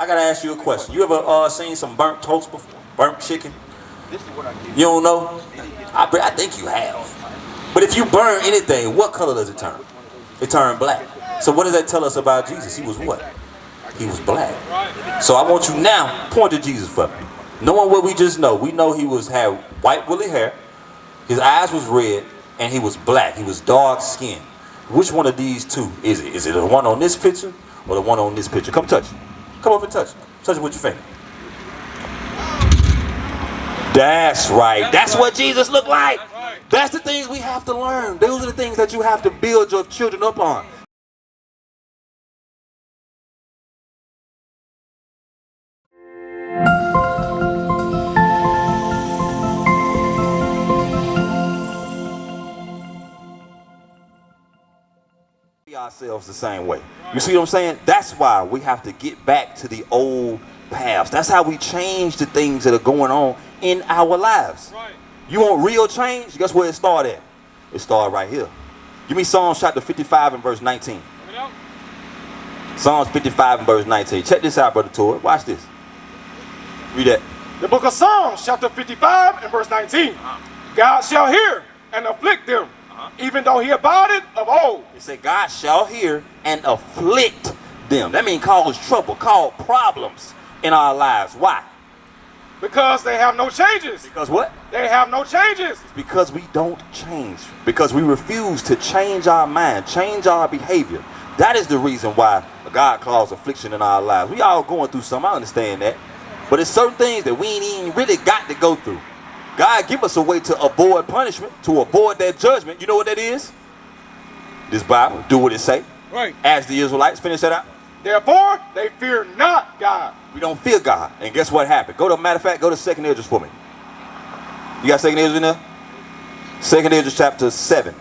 I gotta ask you a question. You ever seen some burnt toast before? Burnt chicken? You don't know? I think you have. But if you burn anything, what color does it turn? It turned black. So what does that tell us about Jesus? He was what? He was black. So I want you now, point to Jesus for me. Knowing what we just know, we know he had white woolly hair, his eyes was red, and he was black. He was dark skinned. Which one of these two is it? Is it the one on this picture or the one on this picture? Come touch it. Come over and touch it. Touch it with your finger. That's right. That's what Jesus looked like. That's the things we have to learn. Those are the things that you have to build your children up on. Ourselves the same way. You see what I'm saying? That's why we have to get back to the old paths. That's how we change the things that are going on in our lives. Right. You want real change? Guess where it started at? It started right here. Give me Psalms chapter 55 and verse 19. Psalms 55 and verse 19. Check this out, Brother Torrey. Watch this. Read that. The book of Psalms chapter 55 and verse 19. God shall hear and afflict them, even though he abideth of old. It said God shall hear and afflict them. That means cause trouble, cause problems in our lives. Why? Because they have no changes. Because what? They have no changes. It's because we don't change. Because we refuse to change our mind, change our behavior. That is the reason why God calls affliction in our lives. We all going through something, I understand that. But it's certain things that we ain't even really got to go through. God give us a way to avoid punishment, to avoid that judgment. You know what that is? This Bible, do what it say. Right. As the Israelites, finish that out. Therefore, they fear not God. We don't fear God. And guess what happened? Matter of fact, go to 2nd Esdras for me. You got 2nd Esdras in there? 2nd Esdras chapter 7.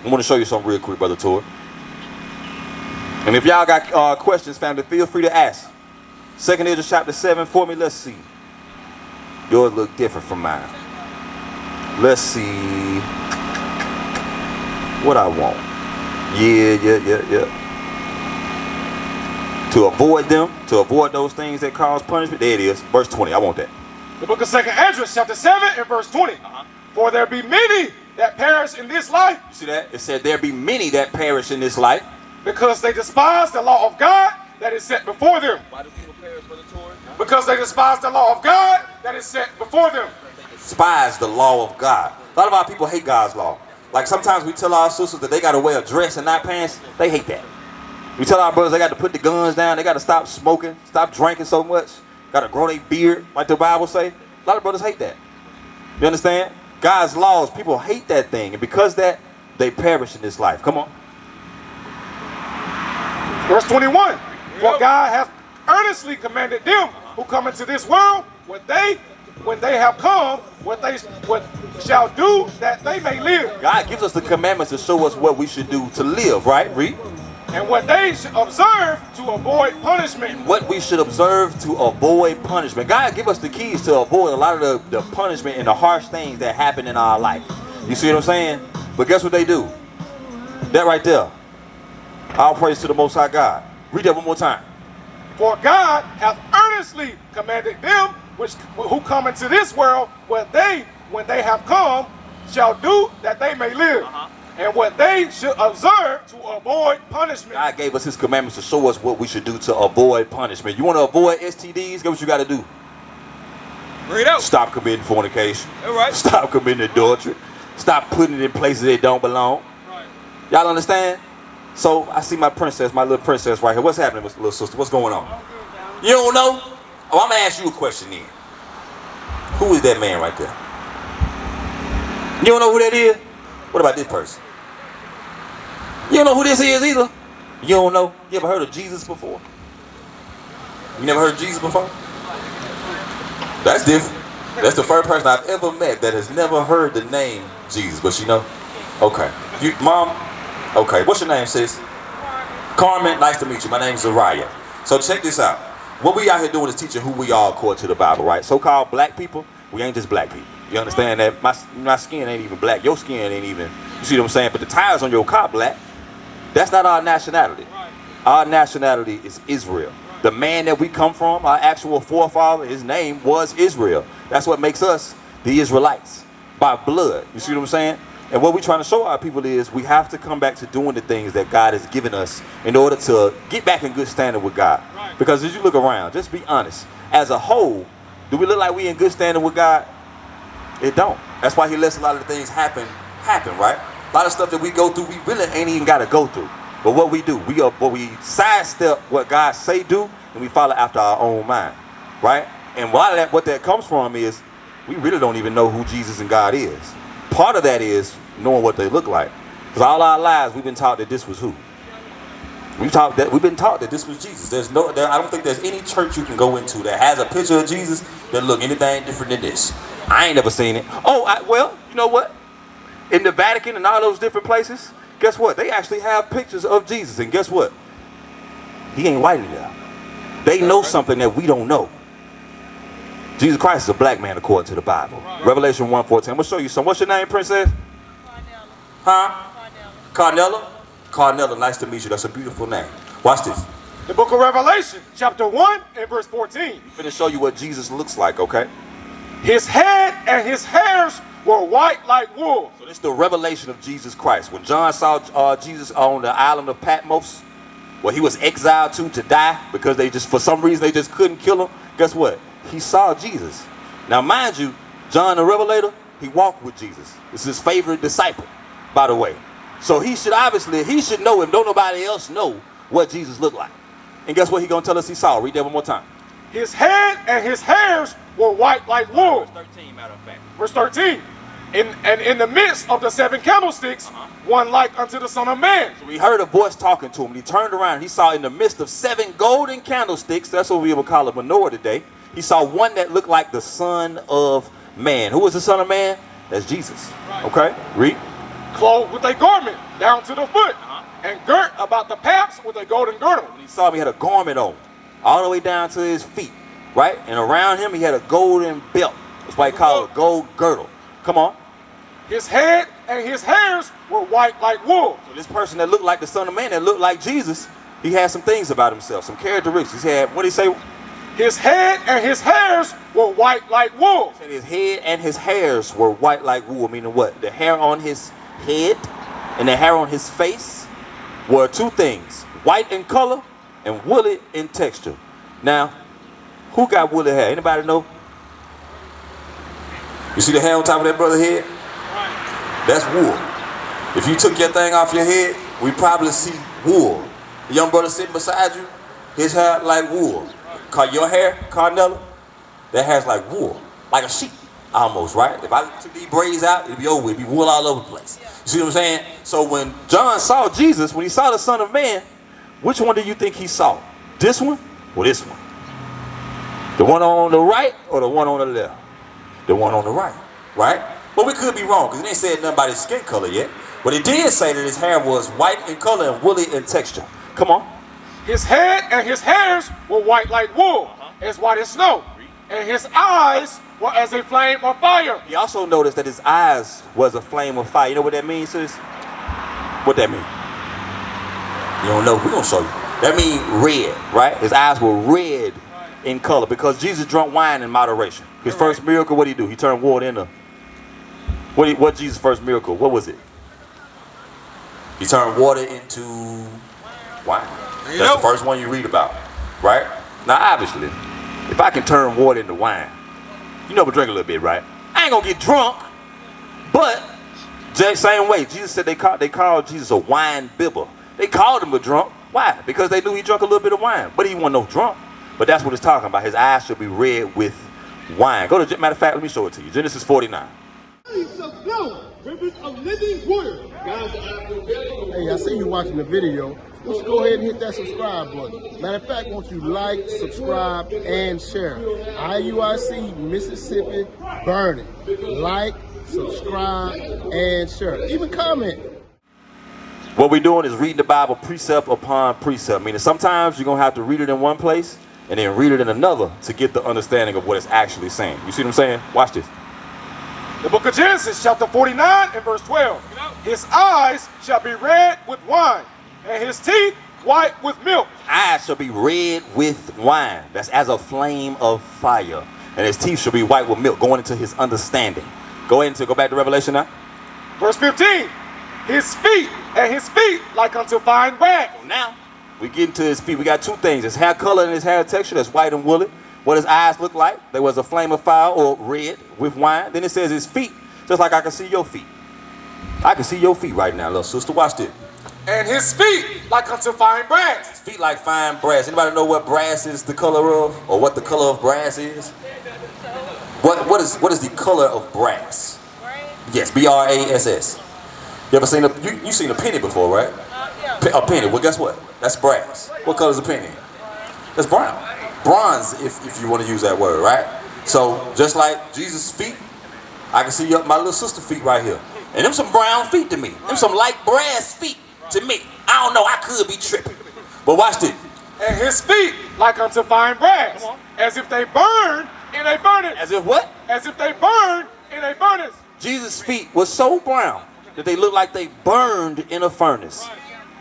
I want to show you something real quick, Brother Torrey. And if y'all got questions, family, feel free to ask. 2nd Esdras chapter 7 for me. Let's see. Yours look different from mine. Let's see what I want. Yeah. To avoid those things that cause punishment. There it is, verse 20. I want that. The book of 2nd Esdras chapter 7 and verse 20. For there be many that perish in this life. You see that? It said there be many that perish in this life. Because they despise the law of God that is set before them. Why do people perish, Brother Torrey? Because they despise the law of God that is set before them. Despise the law of God. A lot of our people hate God's law. Like sometimes we tell our sisters that they got to wear a dress and not pants. They hate that. We tell our brothers they got to put the guns down. They got to stop smoking, stop drinking so much. Got to grow their beard, like the Bible say. A lot of brothers hate that. You understand? God's laws, people hate that thing. And because that, they perish in this life. Come on. Verse 21. For God hath earnestly commanded them who come into this world, when they have come, what shall do that they may live. God gives us the commandments to show us what we should do to live, right? Read. And what they should observe to avoid punishment. What we should observe to avoid punishment. God give us the keys to avoid a lot of the punishment and the harsh things that happen in our life. You see what I'm saying? But guess what they do? That right there. All praise to the Most High God. Read that one more time. For God hath earnestly commanded them who come into this world, when they have come, shall do that they may live. And what they should observe to avoid punishment. God gave us his commandments to show us what we should do to avoid punishment. You want to avoid STDs? Guess what you got to do? Read out. Stop committing fornication. All right. Stop committing adultery. Stop putting it in places they don't belong. Right. Y'all understand? So I see my princess, my little princess right here. What's happening, little sister? What's going on? You don't know? Oh, I'm going to ask you a question then. Who is that man right there? You don't know who that is? What about this person? You don't know who this is either? You don't know? You ever heard of Jesus before? You never heard of Jesus before? That's different. That's the first person I've ever met that has never heard the name Jesus. But you know? Okay. Mom? Okay. What's your name, sis? Carmen. Nice to meet you. My name's Zariah. So check this out. What we out here doing is teaching who we are according to the Bible, right? So-called black people, we ain't just black people. You understand that? My skin ain't even black. Your skin ain't even, you see what I'm saying? But the tires on your car black. That's not our nationality. Our nationality is Israel. The man that we come from, our actual forefather, his name was Israel. That's what makes us the Israelites, by blood. You see what I'm saying? And what we're trying to show our people is we have to come back to doing the things that God has given us in order to get back in good standing with God. Right. Because as you look around, just be honest. As a whole, do we look like we in good standing with God? It don't. That's why he lets a lot of the things happen, right? A lot of stuff that we go through, we really ain't even got to go through. But what we do, we sidestep what God say do, and we follow after our own mind, right? And what that comes from is we really don't even know who Jesus and God is. Part of that is knowing what they look like. Because all our lives, we've been taught that this was who? We've been taught that this was Jesus. I don't think there's any church you can go into that has a picture of Jesus that look anything different than this. I ain't never seen it. Oh, well, you know what? In the Vatican and all those different places, guess what? They actually have pictures of Jesus. And guess what? He ain't white in there. They know something that we don't know. Jesus Christ is a black man according to the Bible. Right. Revelation 1:14. I'm going to show you some. What's your name, princess? Carnella. Huh? Carnella. Carnella, nice to meet you. That's a beautiful name. Watch this. The book of Revelation, chapter 1 and verse 14. I'm going to show you what Jesus looks like, okay? His head and his hairs were white like wool. So this is the revelation of Jesus Christ. When John saw Jesus on the island of Patmos, where he was exiled to die because for some reason they just couldn't kill him, guess what? He saw Jesus. Now, mind you, John the Revelator, he walked with Jesus. This is his favorite disciple, by the way. So he should know him. Don't nobody else know what Jesus looked like. And guess what he gonna tell us he saw? Read that one more time. His head and his hairs were white like wool. Verse 13, matter of fact. Verse 13. And in the midst of the 7 candlesticks, one like unto the Son of Man. So we heard a voice talking to him. And he turned around and he saw in the midst of 7 golden candlesticks, that's what we would call a menorah today, he saw one that looked like the Son of Man. Who was the Son of Man? That's Jesus. Right. Okay, read. Clothed with a garment down to the foot, and girt about the paps with a golden girdle. When he saw him, he had a garment on, all the way down to his feet, right? And around him, he had a golden belt. That's why he called it a gold girdle. Come on. His head and his hairs were white like wool. So this person that looked like the Son of Man, that looked like Jesus, he had some things about himself, some characteristics. He had, what did he say? His head and his hairs were white like wool. He said his head and his hairs were white like wool, meaning what? The hair on his head and the hair on his face were 2 things, white in color and woolly in texture. Now, who got woolly hair? Anybody know? You see the hair on top of that brother's head? That's wool. If you took your thing off your head, we probably see wool. The young brother sitting beside you, his hair like wool. Your hair, Carnella, that hair's like wool, like a sheep, almost, right? If I took these braids out, it'd be over with, it'd be wool all over the place. You see what I'm saying? So when John saw Jesus, when he saw the Son of Man, which one do you think he saw? This one or this one? The one on the right or the one on the left? The one on the right, right? But we could be wrong, because it ain't said nothing about his skin color yet. But it did say that his hair was white in color and woolly in texture. Come on. His head and his hairs were white like wool, as white as snow. And his eyes were as a flame of fire. He also noticed that his eyes was a flame of fire. You know what that means, sis? What that mean? You don't know? We're going to show you. That means red, right? His eyes were red in color because Jesus drank wine in moderation. His first miracle, what did he do? He turned water into... What Jesus' first miracle? What was it? He turned water into wine. That's the first one you read about, right? Now, obviously, if I can turn water into wine, you know, but drink a little bit, right? I ain't gonna get drunk, but same way, Jesus said they called Jesus a wine bibber. They called him a drunk. Why? Because they knew he drank a little bit of wine, but he wasn't no drunk. But that's what it's talking about. His eyes should be red with wine. Matter of fact, let me show it to you. Genesis 49. Rivers of living water. Hey, I see you watching the video. Let's go ahead and hit that subscribe button. Matter of fact, won't you like, subscribe, and share? IUIC Mississippi burning. Like, subscribe, and share. Even comment. What we're doing is reading the Bible precept upon precept. Meaning sometimes you're going to have to read it in one place and then read it in another to get the understanding of what it's actually saying. You see what I'm saying? Watch this. The book of Genesis, chapter 49 and verse 12. His eyes shall be red with wine, and his teeth white with milk. Eyes shall be red with wine. That's as a flame of fire. And his teeth shall be white with milk, going into his understanding. Go back to Revelation now. Verse 15. His feet like unto fine brass. Now, we get into his feet. We got two things. His hair color and his hair texture, that's white and woolly. What his eyes look like, there was a flame of fire or red with wine. Then it says his feet, just like I can see your feet. I can see your feet right now, little sister. Watch this. And his feet like unto fine brass. His feet like fine brass. Anybody know what brass is the color of? Or what the color of brass is? What is the color of brass? Yes, B-R-A-S-S. You ever seen you seen a penny before, right? Yeah. A penny. Well, guess what? That's brass. What color is a penny? That's brown. Bronze, if you want to use that word, right? So just like Jesus' feet, I can see my little sister's feet right here. And them some brown feet to me. Them some light brass feet to me. I don't know, I could be tripping. But watch this. And his feet like unto fine brass, as if they burn in a furnace. As if what? As if they burn in a furnace. Jesus' feet was so brown that they looked like they burned in a furnace.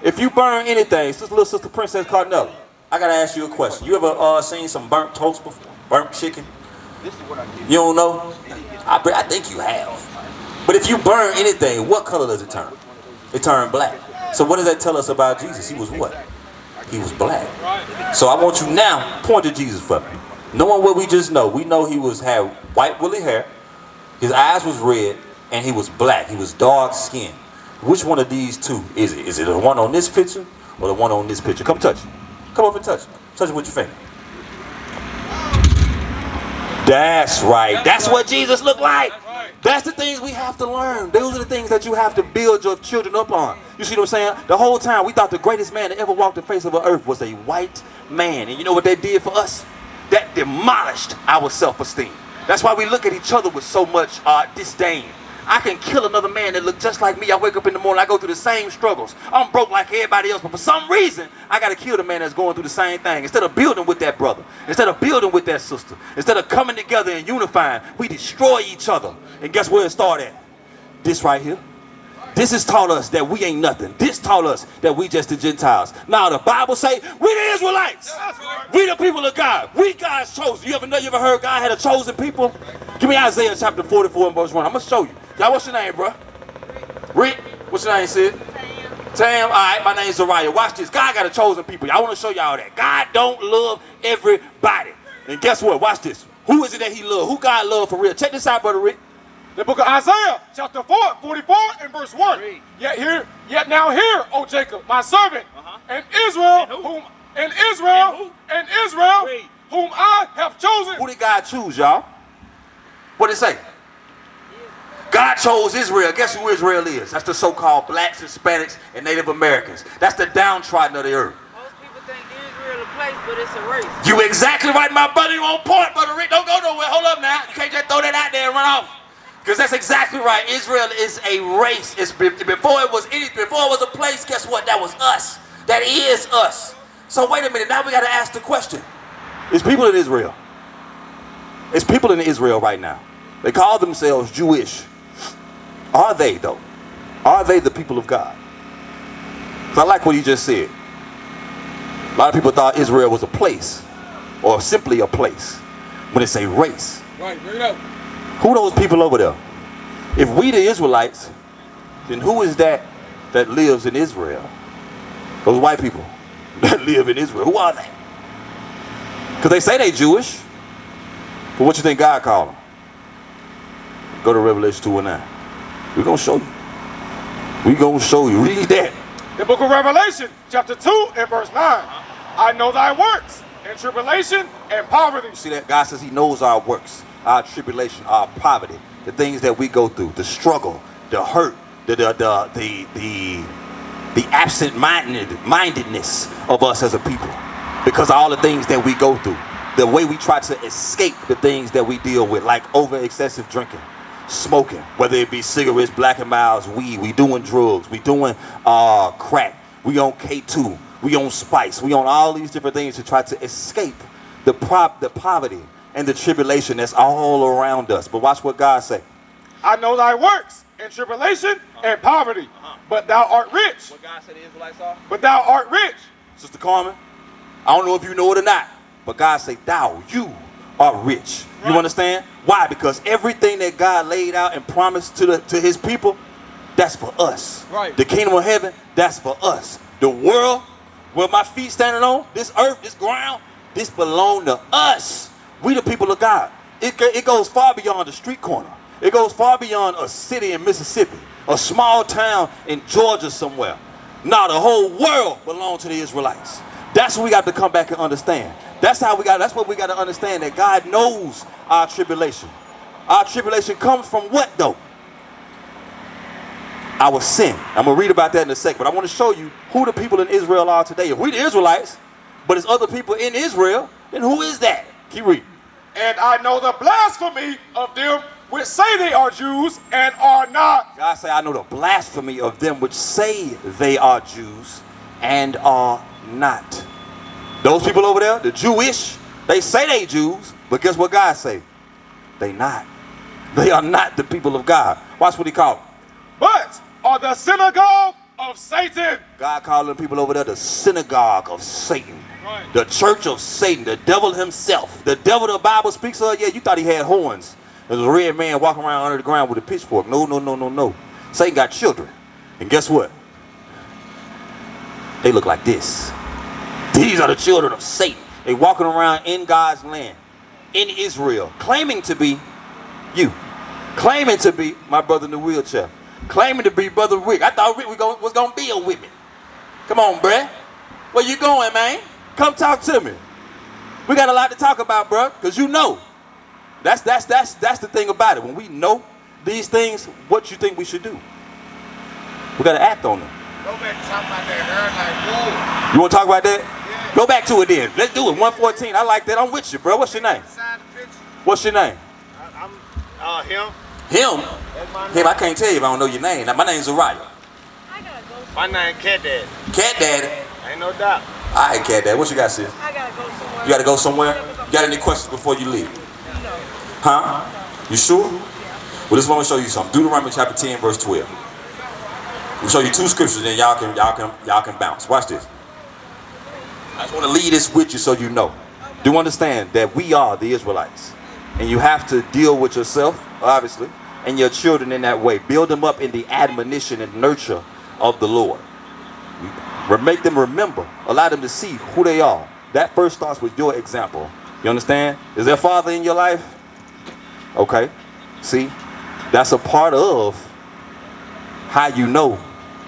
If you burn anything, little sister Princess Cardinella, I gotta ask you a question. You ever seen some burnt toast before? Burnt chicken? You don't know? I think you have. But if you burn anything, what color does it turn? It turned black. So what does that tell us about Jesus? He was what? He was black. So I want you now, point to Jesus for me. Knowing what we just know, we know he had white woolly hair, his eyes was red, and he was black. He was dark skinned. Which one of these two is it? Is it the one on this picture or the one on this picture? Come touch it. Come over and touch it. Touch it with your finger. That's right. That's what Jesus looked like. That's the things we have to learn. Those are the things that you have to build your children up on. You see what I'm saying? The whole time we thought the greatest man that ever walked the face of the earth was a white man. And you know what that did for us? That demolished our self-esteem. That's why we look at each other with so much disdain. I can kill another man that look just like me. I wake up in the morning, I go through the same struggles. I'm broke like everybody else, but for some reason, I got to kill the man that's going through the same thing. Instead of building with that brother, instead of building with that sister, instead of coming together and unifying, we destroy each other. And guess where it started? This right here. This has taught us that we ain't nothing. This taught us that we just the Gentiles. Now the Bible say, we the Israelites. We the people of God. We God's chosen. You ever heard God had a chosen people? Give me Isaiah chapter 44 and verse 1. I'm going to show you. Y'all, what's your name, bro? Rick? What's your name, Sid? Tam. All right, my name's Zariah. Watch this. God got a chosen people. I want to show y'all that. God don't love everybody. And guess what? Watch this. Who is it that he love? Who God love for real? Check this out, brother Rick. The book of Isaiah, chapter 44 and verse 1. Yet now hear, O Jacob, my servant, and Israel, whom I have chosen. Who did God choose, y'all? What did it say? God chose Israel. Guess who Israel is? That's the so-called blacks, Hispanics, and Native Americans. That's the downtrodden of the earth. Most people think Israel a place, but it's a race. You exactly right, my buddy. You on point, brother Rick. Don't go nowhere. Hold up now. You can't just throw that out there and run off. Because that's exactly right. Israel is a race. Before it was a place, guess what? That was us. That is us. So wait a minute. Now we got to ask the question. It's people in Israel. It's people in Israel right now. They call themselves Jewish. Are they, though? Are they the people of God? Because I like what he just said. A lot of people thought Israel was a place, or simply a place, when it's a race. Right, bring it up. Who those people over there? If we the Israelites, then who is that lives in Israel? Those white people that live in Israel. Who are they? Because they say they Jewish. But what you think God called them? Go to Revelation 2:9. We're going to show you. We're going to show you. Read that. The book of Revelation, chapter 2 and verse 9. I know thy works, and tribulation and poverty. You see that? God says he knows our works, our tribulation, our poverty, the things that we go through, the struggle, the hurt, the absent-mindedness of us as a people. Because of all the things that we go through. The way we try to escape the things that we deal with, like over excessive drinking, smoking, whether it be cigarettes, Black and Milds, weed, we doing drugs, we doing crack, we on K2, we on spice, we on all these different things to try to escape the poverty and the tribulation that's all around us. But watch what God say. I know thy works and tribulation and poverty, but thou art rich. What God said the Israelites are? But thou art rich. Sister Carmen, I don't know if you know it or not, but God say, you are rich. You understand? Why? Because everything that God laid out and promised to his people, that's for us. Right. The kingdom of heaven, that's for us. The world, where my feet standing on, this earth, this ground, this belong to us. We the people of God. It goes far beyond the street corner. It goes far beyond a city in Mississippi, a small town in Georgia somewhere. Now the whole world belongs to the Israelites. That's what we got to come back and understand. That's what we got to understand, that God knows our tribulation. Our tribulation comes from what though? Our sin. I'm going to read about that in a second, but I want to show you who the people in Israel are today. If we the Israelites, but it's other people in Israel, then who is that? Keep reading. And I know the blasphemy of them which say they are Jews and are not. God say, I know the blasphemy of them which say they are Jews and are not. Those people over there, the Jewish, they say they Jews, but guess what God say? They not. They are not the people of God. Watch what he called them. But are the synagogue of Satan. God called them people over there the synagogue of Satan. Right. The church of Satan, the devil himself. The devil the Bible speaks of, yeah, you thought he had horns. There's a red man walking around under the ground with a pitchfork. No. Satan got children. And guess what? They look like this. These are the children of Satan. They walking around in God's land, in Israel, claiming to be you. Claiming to be my brother in the wheelchair. Claiming to be Brother Rick. I thought Rick was going to build with me. Come on, bruh. Where you going, man? Come talk to me. We got a lot to talk about, bruh, because you know. That's the thing about it. When we know these things, what you think we should do? We got to act on them. Go back to talk about that like, You want to talk about that? yeah. Go back to it then. Let's do it. 114. I like that. I'm with you, bro. What's your name? Inside the picture. What's your name? I'm him. Him? That's my Him, I can't tell you if I don't know your name. Now, my name's Uriah. I gotta go. My name Cat Daddy. Cat Daddy. Ain't no doubt. All right, Cat Daddy. What you got, sis? I gotta go somewhere. You got to go somewhere? You got any questions before you leave? No. Huh? You sure? Well, this is what I'm going to show you something. Deuteronomy chapter 10, verse 12. We'll show you two scriptures, then y'all can bounce. Watch this. I just want to leave this with you so you know. Do understand that we are the Israelites. And you have to deal with yourself, obviously, and your children in that way. Build them up in the admonition and nurture of the Lord. Make them remember. Allow them to see who they are. That first starts with your example. You understand? Is there a father in your life? Okay. See? That's a part of how you know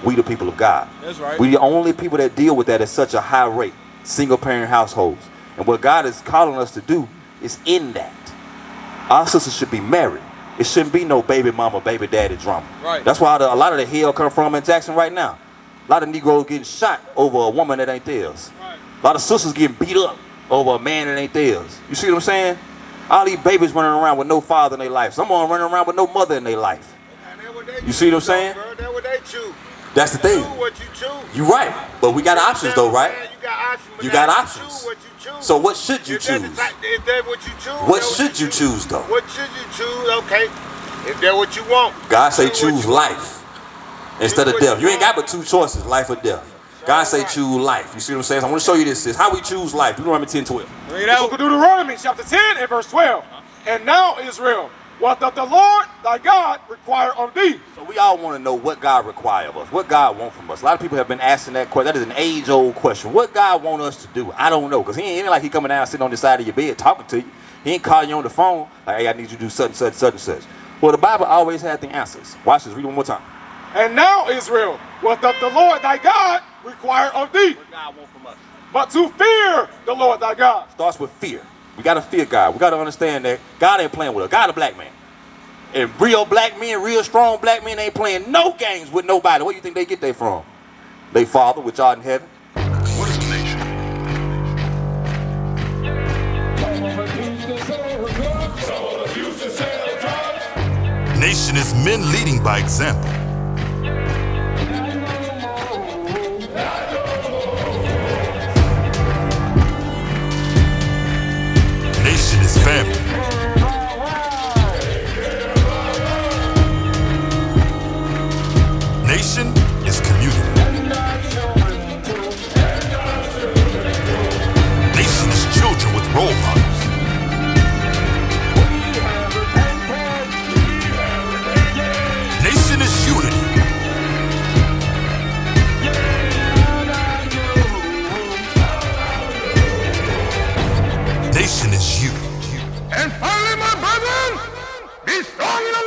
we the people of God. That's right. We the only people that deal with that at such a high rate. Single parent households. And what God is calling us to do is in that. Our sisters should be married. It shouldn't be no baby mama, baby daddy drama. Right. That's why a lot of the hell come from in Jackson right now. A lot of Negroes getting shot over a woman that ain't theirs. Right. A lot of sisters getting beat up over a man that ain't theirs. You see what I'm saying? All these babies running around with no father in their life. Some of them running around with no mother in their life. You see what I'm saying? Bro, that's what they choose. That's the thing. Choose what you choose. You right. But we got options though, right? You got options. But You got now options. Choose what you choose. So what should you If that's choose? if that's what you choose. What that's should you choose though? What should you choose? Okay. If that's what you want. God say what choose you want. life instead of what death. you You ain't got but two choices, life or death. God say choose life. You see what I'm saying? So I want to show you this. How we choose life. Deuteronomy 10:12. Read out. Book of Deuteronomy chapter 10 and verse 12. And now Israel, what doth the Lord thy God require of thee? So we all want to know what God requires of us, what God wants from us. A lot of people have been asking that question. That is an age-old question. What God want us to do? I don't know, because he ain't like he coming down sitting on the side of your bed talking to you. He ain't calling you on the phone like, hey, I need you to do such and such, such and such. Well, the Bible always has the answers. Watch this. Read it one more time. And now Israel, what doth the Lord thy God require of thee? What God want from us? But to fear the Lord thy God. Starts with fear. We got to fear God. We got to understand that God ain't playing with us. God a black man. And real black men, real strong black men ain't playing no games with nobody. Where do you think they get that from? They Father, which art in heaven. What is a nation? Nation is men leading by example. Nation is family. Nation is community. role models. Nation is unity. Nation is you. And finally, my brethren, be strong in